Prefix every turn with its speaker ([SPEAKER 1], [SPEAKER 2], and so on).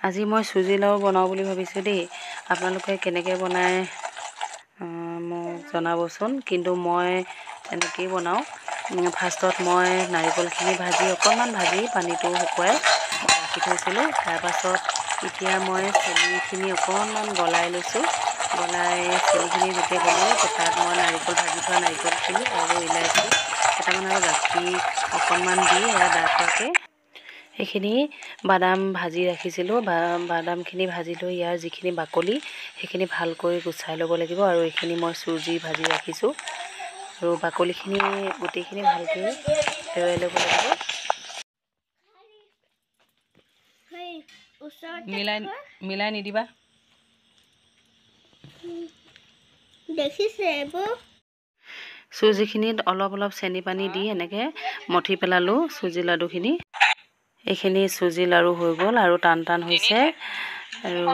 [SPEAKER 1] আজি মই চুজি লাড়ু বনাওঁ বুলি ভাবিছোঁ দেই। আপোনালোকে কেনেকৈ বনায় মোক জনাবচোন। কিন্তু মই এনেকৈয়ে বনাওঁ। ফাৰ্ষ্টত মই নাৰিকলখিনি অকণমান ভাজি পানীটো শুকুৱাই মই ৰাখি থৈছিলোঁ। তাৰপাছত এতিয়া মই চেনিখিনি অকণমান গলাই লৈছোঁ। গলাই চেনিখিনি যেতিয়া গলিব তাত মই ভাজি থোৱা নাৰিকলখিনি আৰু ইলাচি কেইটামান আৰু গাখীৰ অকণমান দি ডাঠ হোৱাকৈ সেইখিনি বাদাম ভাজি ৰাখিছিলোঁ। বাদামখিনি ভাজি লৈ ইয়াৰ যিখিনি বাকলি সেইখিনি ভালকৈ গুচাই ল'ব লাগিব। আৰু এইখিনি মই চুজি ভাজি ৰাখিছোঁ আৰু বাকলিখিনি গোটেইখিনি ভালকৈ এৰুৱাই ল'ব লাগিব। মিলাই নিদিবা চুজিখিনিত অলপ অলপ চেনি পানী দি এনেকৈ মঠি পেলালোঁ চুজি লাডুখিনি। এইখিনি চুজি লাড়ু হৈ গ'ল আৰু টান টান হৈছে। আৰু